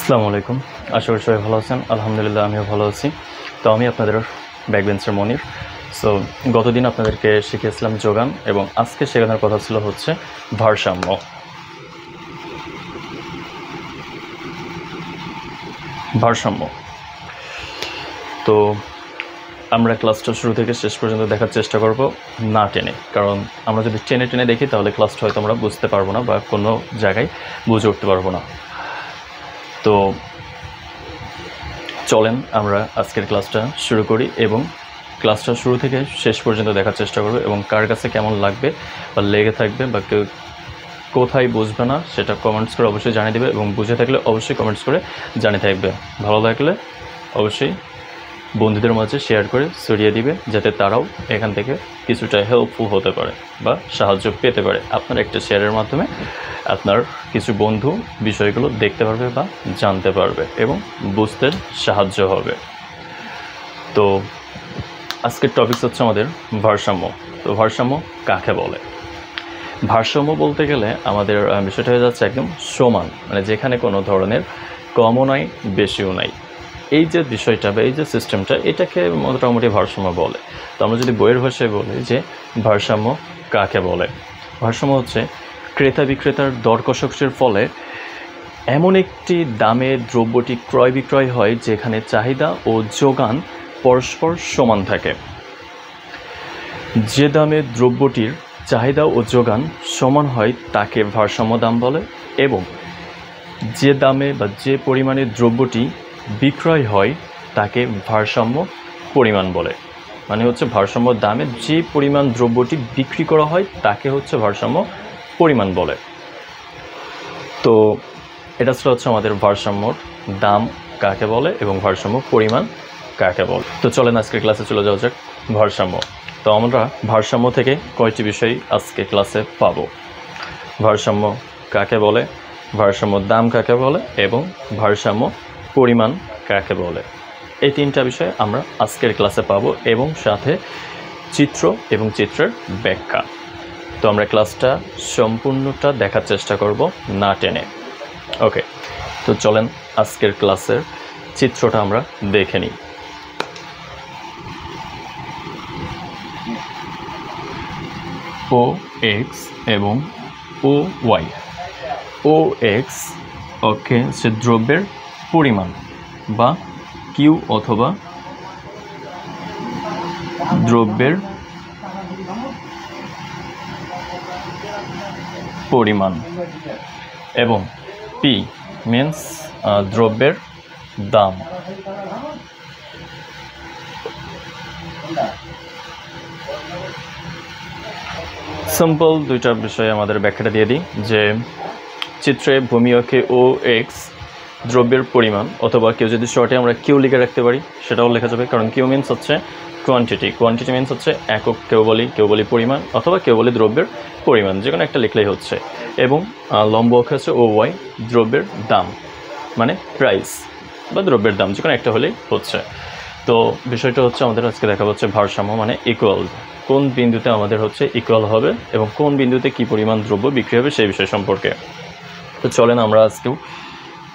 আসসালামু আলাইকুম। আশা করি সবাই ভালো আছেন। আলহামদুলিল্লাহ আমিও ভালো আছি। তো আমি আপনাদের ব্যাকবেঞ্চের মনির। সো গতদিন আপনাদেরকে শিখিয়েছিলাম যোগান এবং আজকে শেখানোর কথা ছিল হচ্ছে ভারসাম্য। তো আমরা ক্লাসটা শুরু থেকে শেষ পর্যন্ত দেখার চেষ্টা করব না টেনে, কারণ আমরা যদি টেনে টেনে দেখি তাহলে ক্লাসটা হয়তো আমরা বুঝতে পারবো না বা কোনো জায়গায় বুঝে উঠতে পারবো না। তো চলেন আমরা আজকের ক্লাসটা শুরু করি এবং ক্লাসটা শুরু থেকে শেষ পর্যন্ত দেখার চেষ্টা করব এবং কার কাছে কেমন লাগবে বা লেগে থাকবে বা কেউ কোথায় বুঝবে না সেটা কমেন্টস করে অবশ্যই জানিয়ে দেবে এবং বুঝে থাকলে অবশ্যই কমেন্টস করে জানিয়ে থাকবে। ভালো লাগলে অবশ্যই বন্ধুদের মাঝে শেয়ার করে ছড়িয়ে দিবে, যাতে তারাও এখান থেকে কিছুটা হেল্পফুল হতে পারে বা সাহায্য পেতে পারে। আপনার একটা শেয়ারের মাধ্যমে আপনার কিছু বন্ধু বিষয়গুলো দেখতে পারবে বা জানতে পারবে এবং বুঝতে সাহায্য হবে। তো আজকের টপিক হচ্ছে আমাদের ভারসাম্য। তো ভারসাম্য কাকে বলে? ভারসাম্য বলতে গেলে আমাদের বিষয়টা হয়ে যাচ্ছে একদম সমান, মানে যেখানে কোনো ধরনের কমও নাই বেশিও নাই। এই যে বিষয়টা বা এই যে সিস্টেমটা, এটাকে মোটামুটি ভারসাম্য বলে। তো আমরা যদি বইয়ের ভাষায় বলি যে ভারসাম্য কাকে বলে, ভারসাম্য হচ্ছে ক্রেতা বিক্রেতার দর কষাকষির ফলে এমন একটি দামে দ্রব্যটি ক্রয় বিক্রয় হয় যেখানে চাহিদা ও যোগান পরস্পর সমান থাকে। যে দামে দ্রব্যটির চাহিদা ও যোগান সমান হয় তাকে ভারসাম্য দাম বলে, এবং যে দামে বা যে পরিমাণে দ্রব্যটি বিক্রয় হয় তাকে ভারসাম্য পরিমাণ বলে। মানে হচ্ছে ভারসাম্য দামে যে পরিমাণ দ্রব্যটি বিক্রি করা হয় তাকে হচ্ছে ভারসাম্য পরিমাণ বলে। তো এটা ছিল হচ্ছে আমাদের ভারসাম্যর দাম কাকে বলে এবং ভারসাম্য পরিমাণ কাকে বলে। তো চলেন আজকে ক্লাসে চলে যাওয়া যাক। ভারসাম্য। তো আমরা ভারসাম্য থেকে কয়টি বিষয় আজকে ক্লাসে পাবো? ভারসাম্য কাকে বলে, ভারসাম্য দাম কাকে বলে এবং ভারসাম্য পরিমাণ কাকে বলে। এই তিনটা বিষয় আমরা আজকের ক্লাসে পাবো এবং সাথে চিত্র এবং চিত্রের ব্যাখ্যা। তো আমরা ক্লাসটা সম্পূর্ণটা দেখার চেষ্টা করব না টেনে। ওকে, তো চলেন আজকের ক্লাসের চিত্রটা আমরা দেখে নিই। ও এক্স এবং ও ওয়াই। ও এক্স অক্ষে সে দ্রব্যের পরিমাণ বা কিউ অথবা দ্রব্যের পরিমাণ, এবং পি মিন্স দ্রব্যের দাম। সিম্পল দুইটা বিষয়ে আমাদের ব্যাখ্যাটা দিয়ে দিই যে চিত্রে ভূমি অক্ষে ও এক্স দ্রব্যের পরিমাণ, অথবা কেউ যদি শর্টে আমরা কিউ লিখে রাখতে পারি সেটাও লেখা যাবে, কারণ কিউ মিন্স হচ্ছে কোয়ান্টিটি, কোয়ান্টিটি মিন্স হচ্ছে একক, কেউ বলি পরিমাণ অথবা কেউ বলি দ্রব্যের পরিমাণ, যে কোনো একটা লিখলেই হচ্ছে। এবং লম্ব অক্ষ আছে ও ওয়াই, দ্রব্যের দাম মানে প্রাইস বা দ্রব্যের দাম, যে কোনো একটা হলেই হচ্ছে। তো বিষয়টা হচ্ছে আমাদের আজকে দেখা হচ্ছে ভারসাম্য মানে ইকুয়াল, কোন বিন্দুতে আমাদের হচ্ছে ইকুয়াল হবে এবং কোন বিন্দুতে কি পরিমাণ দ্রব্য বিক্রি হবে সেই বিষয় সম্পর্কে। তো চলেন আমরা আজকেও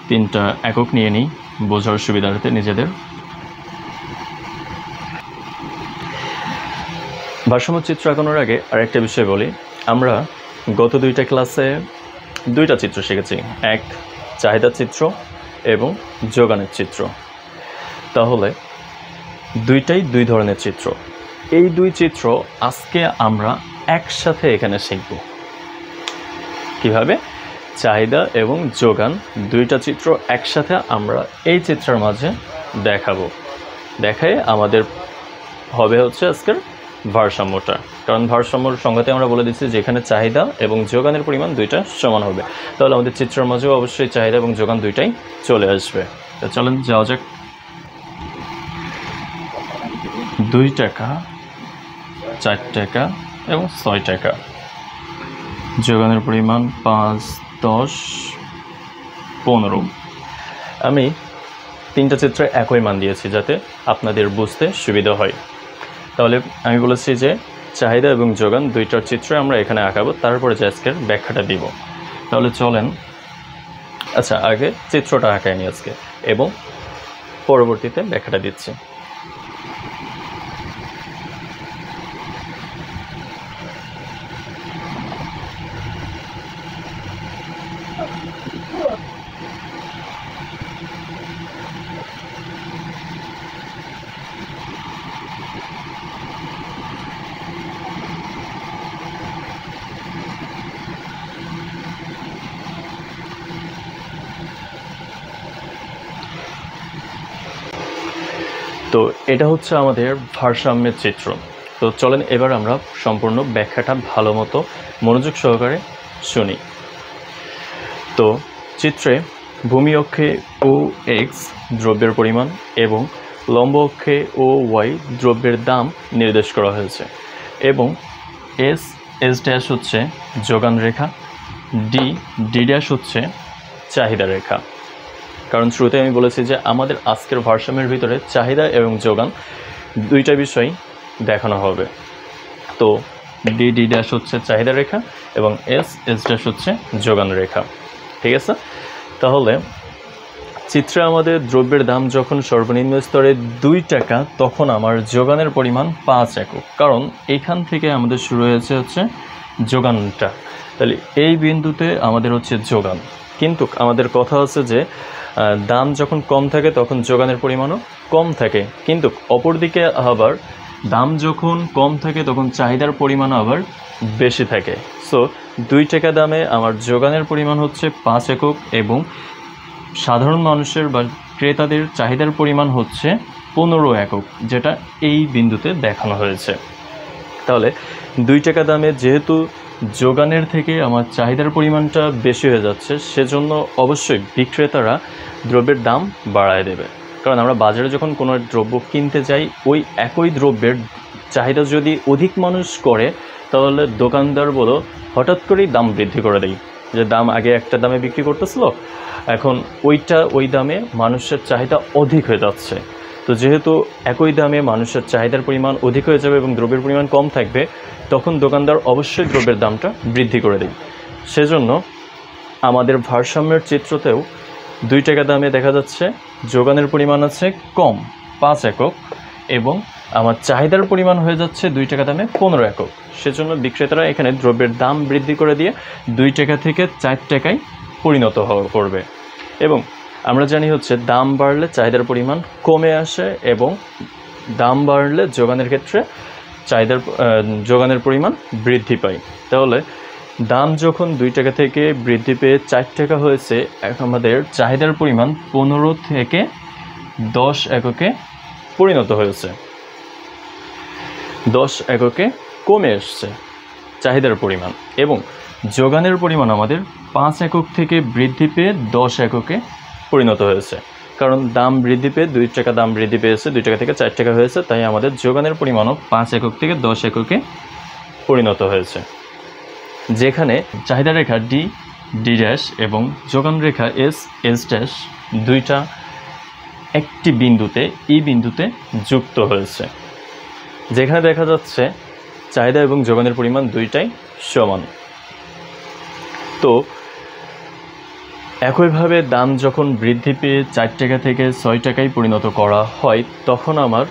তিনটা একক নিয়ে নিই বোঝার সুবিধার্থে নিজেদের। ভারসাম্য চিত্র আঁকানোর আগে আরেকটা বিষয় বলি, আমরা গত দুইটা ক্লাসে দুইটা চিত্র শিখেছি, এক চাহিদার চিত্র এবং যোগানের চিত্র। তাহলে দুইটাই দুই ধরনের চিত্র। এই দুই চিত্র আজকে আমরা একসাথে এখানে শিখব কিভাবে চাহিদা এবং যোগান দুইটা চিত্র একসাথে আমরা এই চিত্রের মাঝে দেখাবো। দেখায় আমাদের হবে হচ্ছে আজকের ভারসাম্যটা, কারণ ভারসাম্যর সংজ্ঞাতে আমরা বলে দিচ্ছি যেখানে চাহিদা এবং যোগানের পরিমাণ দুইটা সমান হবে, তাহলে আমাদের চিত্রের মাঝেও অবশ্যই চাহিদা এবং যোগান দুইটাই চলে আসবে। তো চলেন যাওয়া যাক। 2 টাকা, 4 টাকা এবং 6 টাকা। যোগানের পরিমাণ 5, 10, 15। আমি তিনটা চিত্রে একই মান দিয়েছি যাতে আপনাদের বুঝতে সুবিধা হয়। তাহলে আমি বলেছি যে চাহিদা এবং যোগান দুইটার চিত্র আমরা এখানে আঁকাবো, তারপরে যে আজকের ব্যাখ্যাটা দিব। তাহলে চলেন আচ্ছা, আগে চিত্রটা আঁকায় নিই আজকে এবং পরবর্তীতে ব্যাখ্যাটা দিচ্ছি। তো এটা হচ্ছে আমাদের ভারসাম্যের চিত্র। তো চলেন এবার আমরা সম্পূর্ণ ব্যাখ্যাটা ভালো মতো মনোযোগ সহকারে শুনি। তো চিত্রে ভূমি অক্ষে ও এক্স দ্রব্যের পরিমাণ এবং লম্ব অক্ষে ও ওয়াই দ্রব্যের দাম নির্দেশ করা হয়েছে এবং এস ড্যাশ হচ্ছে যোগান রেখা, ডি ড্যাশ হচ্ছে চাহিদা রেখা। কারণ শুরুতে আমি বলেছি যে আমাদের আজকের ভারসাম্যের ভিতরে চাহিদা এবং যোগান দুইটা বিষয় দেখানো হবে। তো ডি ড্যাশ হচ্ছে চাহিদা রেখা এবং এস ড্যাশ হচ্ছে যোগান রেখা। ঠিক আছে, তাহলে চিত্রে আমাদের দ্রব্যের দাম যখন সর্বনিম্ন স্তরে 2 টাকা, তখন আমার যোগানের পরিমাণ 5 একক। কারণ এখান থেকে আমাদের শুরু হয়েছে হচ্ছে যোগানটা, তাহলে এই বিন্দুতে আমাদের হচ্ছে যোগান। কিন্তু আমাদের কথা হচ্ছে যে দাম যখন কম থাকে তখন যোগানের পরিমাণও কম থাকে, কিন্তু অপরদিকে আবার দাম যখন কম থাকে তখন চাহিদার পরিমাণ আবার বেশি থাকে। সো 2 টাকা দামে আমার যোগানের পরিমাণ হচ্ছে 5 একক এবং সাধারণ মানুষের বা ক্রেতাদের চাহিদার পরিমাণ হচ্ছে 15 একক, যেটা এই বিন্দুতে দেখানো হয়েছে। তাহলে 2 টাকা দামে যেহেতু যোগানের থেকে আমার চাহিদার পরিমাণটা বেশি হয়ে যাচ্ছে, সেজন্য অবশ্যই বিক্রেতারা দ্রব্যের দাম বাড়ায় দেবে। কারণ আমরা বাজারে যখন কোনো দ্রব্য কিনতে যাই, ওই একই দ্রব্যের চাহিদা যদি অধিক মানুষ করে, তাহলে দোকানদার বলো হঠাৎ করেই দাম বৃদ্ধি করে দেয়। যে দাম আগে একটা দামে বিক্রি করতেছিল, এখন ওই দামে মানুষের চাহিদা অধিক হয়ে যাচ্ছে। তো যেহেতু একই দামে মানুষের চাহিদার পরিমাণ অধিক হয়ে যাবে এবং দ্রব্যের পরিমাণ কম থাকবে, তখন দোকানদার অবশ্যই দ্রব্যের দামটা বৃদ্ধি করে দেয়। সেজন্য আমাদের ভারসাম্যের চিত্রতেও 2 টাকা দামে দেখা যাচ্ছে যোগানের পরিমাণ আছে কম 5 একক এবং আমার চাহিদার পরিমাণ হয়ে যাচ্ছে 2 টাকা দামে 15 একক। সেজন্য বিক্রেতারা এখানে দ্রব্যের দাম বৃদ্ধি করে দিয়ে 2 টাকা থেকে 4 টাকায় পরিণত করবে। এবং আমরা জানি হচ্ছে দাম বাড়লে চাহিদার পরিমাণ কমে আসে এবং দাম বাড়লে যোগানের ক্ষেত্রে যোগানের পরিমাণ বৃদ্ধি পায়। তাহলে দাম যখন 2 টাকা থেকে বৃদ্ধি পেয়ে 4 টাকা হয়েছে, এখন আমাদের চাহিদার পরিমাণ 15 থেকে 10 এককে পরিণত হয়েছে। 10 এককে কমে এসছে চাহিদার পরিমাণ এবং যোগানের পরিমাণ আমাদের 5 একক থেকে বৃদ্ধি পেয়ে 10 এককে পরিণত হয়েছে। কারণ দাম বৃদ্ধি পেয়ে 2 টাকা দাম বৃদ্ধি পেয়েছে, 2 টাকা থেকে 4 টাকা হয়েছে, তাই আমাদের যোগানের পরিমাণও 5 একক থেকে 10 এককে পরিণত হয়েছে। যেখানে চাহিদা রেখা ডি ড্যাশ এবং যোগান রেখা এস ড্যাশ দুইটা একটি বিন্দুতে বিন্দুতে যুক্ত হয়েছে, যেখানে দেখা যাচ্ছে চাহিদা এবং যোগানের পরিমাণ দুইটাই সমান। তো একইভাবে দাম যখন বৃদ্ধি পেয়ে 4 টাকা থেকে 6 টাকায় পরিণত করা হয়, তখন আমার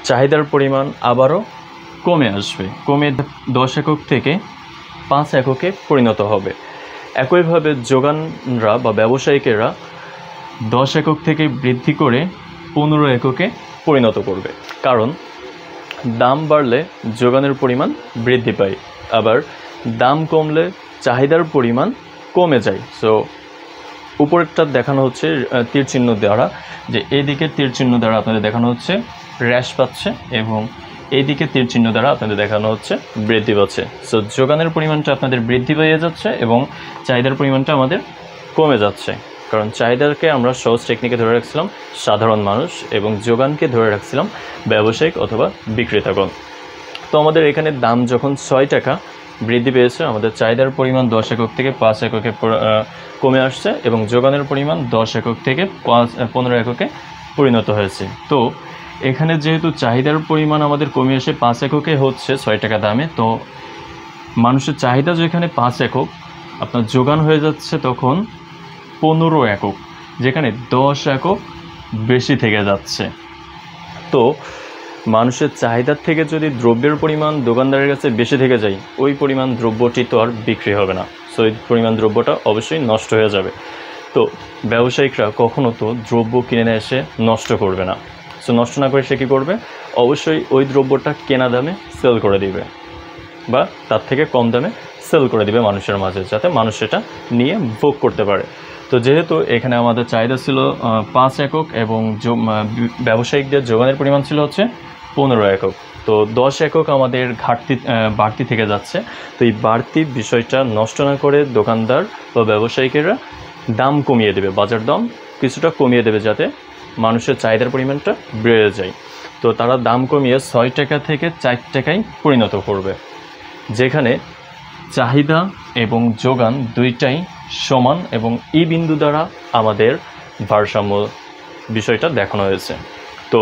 চাহিদার পরিমাণ আবারও কমে আসবে, কমে 10 একক থেকে 5 এককে পরিণত হবে। একইভাবে যোগানরা বা ব্যবসায়িকেরা 10 একক থেকে বৃদ্ধি করে 15 এককে পরিণত করবে। কারণ দাম বাড়লে যোগানের পরিমাণ বৃদ্ধি পায়, আবার দাম কমলে চাহিদার পরিমাণ কমে যায়। সো উপরেরটা দেখানো হচ্ছে তীর চিহ্ন দ্বারা, যে এইদিকে তীর চিহ্ন দ্বারা আপনাদের দেখানো হচ্ছে হ্রাস পাচ্ছে এবং এইদিকে তীর চিহ্ন দ্বারা আপনাদের দেখানো হচ্ছে বৃদ্ধি পাচ্ছে। সো যোগানের পরিমাণটা আপনাদের বৃদ্ধি পেয়ে যাচ্ছে এবং চাহিদার পরিমাণটা আমাদের কমে যাচ্ছে। কারণ চাহিদাকে আমরা সহজ টেকনিকে ধরে রাখছিলাম সাধারণ মানুষ এবং যোগানকে ধরে রাখছিলাম ব্যবসায়িক অথবা বিক্রেতাগণ। তো আমাদের এখানে দাম যখন 6 টাকা বৃদ্ধি পেয়েছে, আমাদের চাহিদার পরিমাণ 10 একক থেকে 5 এককে কমে আসছে এবং যোগানের পরিমাণ 10 একক থেকে 15 এককে পরিণত হয়েছে। তো এখানে যেহেতু চাহিদার পরিমাণ আমাদের কমে এসে 5 এককে হচ্ছে 6 টাকা দামে, তো মানুষের চাহিদা যেখানে 5 একক, আপনার যোগান হয়ে যাচ্ছে তখন 15 একক, যেখানে 10 একক বেশি থেকে যাচ্ছে। তো মানুষের চাহিদার থেকে যদি দ্রব্যের পরিমাণ দোকানদারের কাছে বেশি থেকে যায়, ওই পরিমাণ দ্রব্যটি তো আর বিক্রি হবে না, সো ওই পরিমাণ দ্রব্যটা অবশ্যই নষ্ট হয়ে যাবে। তো ব্যবসায়িকরা কখনো তো দ্রব্য কিনে এসে নষ্ট করবে না, সো নষ্ট না করে সে কী করবে, অবশ্যই ওই দ্রব্যটা কেনা দামে সেল করে দিবে বা তার থেকে কম দামে সেল করে দিবে মানুষের মাঝে, যাতে মানুষ সেটা নিয়ে ভোগ করতে পারে। তো যেহেতু এখানে আমাদের চাহিদা ছিল 5 একক এবং ব্যবসায়িকদের যোগানের পরিমাণ ছিল হচ্ছে 15 একক, তো 10 একক আমাদের বাড়তি থেকে যাচ্ছে। তো এই বাড়তি বিষয়টা নষ্ট না করে দোকানদার বা ব্যবসায়িকেরা দাম কমিয়ে দেবে, বাজার দাম কিছুটা কমিয়ে দেবে, যাতে মানুষের চাহিদার পরিমাণটা বেড়ে যায়। তো তারা দাম কমিয়ে 6 টাকা থেকে 4 টাকায় পরিণত করবে, যেখানে চাহিদা এবং যোগান দুইটাই সমান, এবং এই বিন্দু দ্বারা আমাদের ভারসাম্য বিষয়টা দেখানো হয়েছে। তো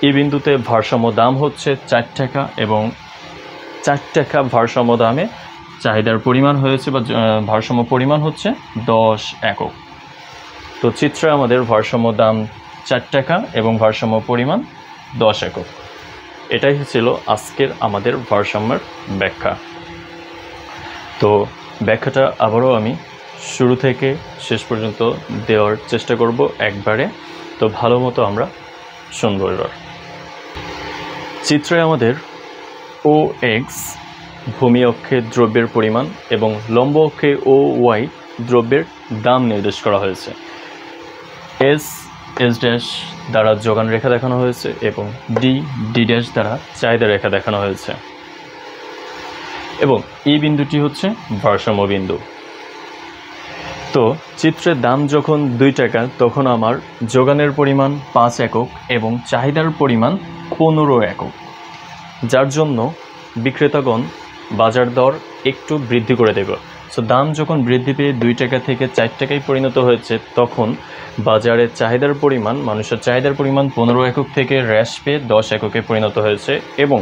এই বিন্দুতে ভারসাম্য দাম হচ্ছে 4 টাকা, এবং 4 টাকা ভারসাম্য দামে চাহিদার পরিমাণ হয়েছে বা ভারসাম্য পরিমাণ হচ্ছে 10 একক। তো চিত্রে আমাদের ভারসাম্য দাম 4 টাকা এবং ভারসাম্য পরিমাণ 10 একক। এটাই ছিল আজকের আমাদের ভারসাম্যের ব্যাখ্যা। তো ব্যাখ্যাটা আবারও আমি শুরু থেকে শেষ পর্যন্ত দেওয়ার চেষ্টা করব একবারে, তো ভালো মতো আমরা শুনব। এবার চিত্রে আমাদের ও এক্স ভূমি অক্ষে দ্রব্যের পরিমাণ এবং লম্ব অক্ষে ও ওয়াই দ্রব্যের দাম নির্দেশ করা হয়েছে। এস ড্যাশ দ্বারা যোগান রেখা দেখানো হয়েছে এবং ডি ড্যাশ দ্বারা চাহিদা রেখা দেখানো হয়েছে, এবং এই বিন্দুটি হচ্ছে ভারসাম্য বিন্দু। তো চিত্রের দাম যখন 2 টাকা, তখন আমার যোগানের পরিমাণ 5 একক এবং চাহিদার পরিমাণ 15 একক, যার জন্য বিক্রেতাগণ বাজার দর একটু বৃদ্ধি করে দেবে। সো দাম যখন বৃদ্ধি পেয়ে 2 টাকা থেকে 4 টাকায় পরিণত হয়েছে, তখন বাজারের চাহিদার পরিমাণ, মানুষের চাহিদার পরিমাণ 15 একক থেকে হ্রাস পেয়ে 10 এককে পরিণত হয়েছে, এবং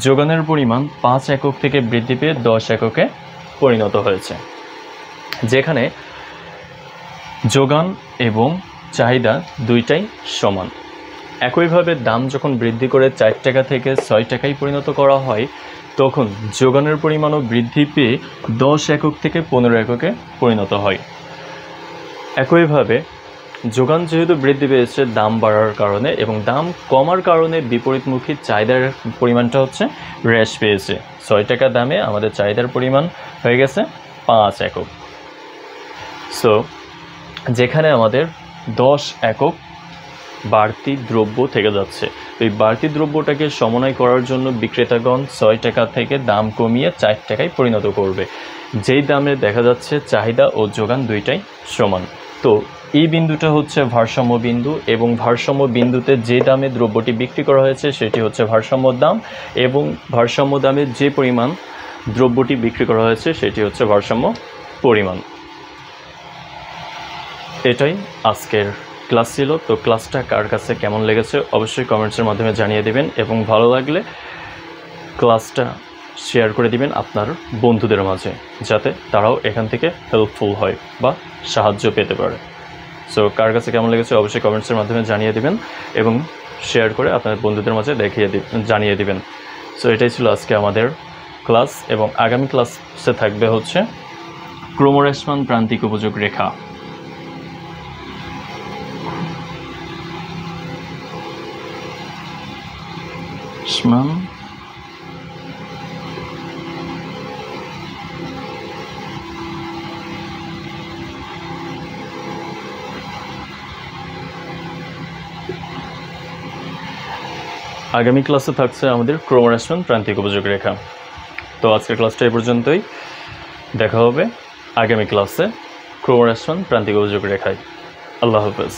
যোগানের পরিমাণ 5 একক থেকে বৃদ্ধি পেয়ে 10 এককে পরিণত হয়েছে, যেখানে যোগান এবং চাহিদা দুইটাই সমান। একইভাবে দাম যখন বৃদ্ধি করে 4 টাকা থেকে 6 টাকায় পরিণত করা হয়, তখন যোগানের পরিমাণও বৃদ্ধি পেয়ে 10 একক থেকে 15 এককে পরিণত হয়। একইভাবে যোগান যেহেতু বৃদ্ধি পেয়েছে দাম বাড়ার কারণে, এবং দাম কমার কারণে বিপরীতমুখী চাহিদার পরিমাণটা হচ্ছে হ্রাস পেয়েছে। 6 টাকা দামে আমাদের চাহিদার পরিমাণ হয়ে গেছে 5 একক। সো যেখানে আমাদের 10 একক বাড়তি দ্রব্য থেকে যাচ্ছে, এই বাড়তি দ্রব্যটাকে সমন্বয় করার জন্য বিক্রেতাগণ 6 টাকা থেকে দাম কমিয়ে 4 টাকায় পরিণত করবে, যেই দামে দেখা যাচ্ছে চাহিদা ও যোগান দুইটাই সমান। তো এই বিন্দুটা হচ্ছে ভারসাম্য বিন্দু, এবং ভারসাম্য বিন্দুতে যে দামে দ্রব্যটি বিক্রি করা হয়েছে সেটি হচ্ছে ভারসাম্য দাম, এবং ভারসাম্য দামে যে পরিমাণ দ্রব্যটি বিক্রি করা হয়েছে সেটি হচ্ছে ভারসাম্য পরিমাণ। এটাই আজকের ক্লাস ছিল। তো ক্লাসটা কার কাছে কেমন লেগেছে অবশ্যই কমেন্টসের মাধ্যমে জানিয়ে দেবেন, এবং ভালো লাগলে ক্লাসটা শেয়ার করে দিবেন আপনার বন্ধুদের মাঝে, যাতে তারাও এখান থেকে হেল্পফুল হয় বা সাহায্য পেতে পারে। সো কার কাছে কেমন লেগেছে অবশ্যই কমেন্টসের মাধ্যমে জানিয়ে দিবেন, এবং শেয়ার করে আপনার বন্ধুদের মাঝে জানিয়ে দিবেন। সো এটাই ছিল আজকে আমাদের ক্লাস, এবং আগামী ক্লাসে থাকবে হচ্ছে ক্রমহ্রাসমান প্রান্তিক উপযোগ রেখা। আগামী ক্লাসে থাকছে আমাদের ক্রমহ্রাসমান প্রান্তিক উপযোগ রেখা। তো আজকের ক্লাসটা এই পর্যন্তই, দেখা হবে আগামী ক্লাসে ক্রমহ্রাসমান প্রান্তিক উপযোগ রেখায়। আল্লাহ হাফেজ।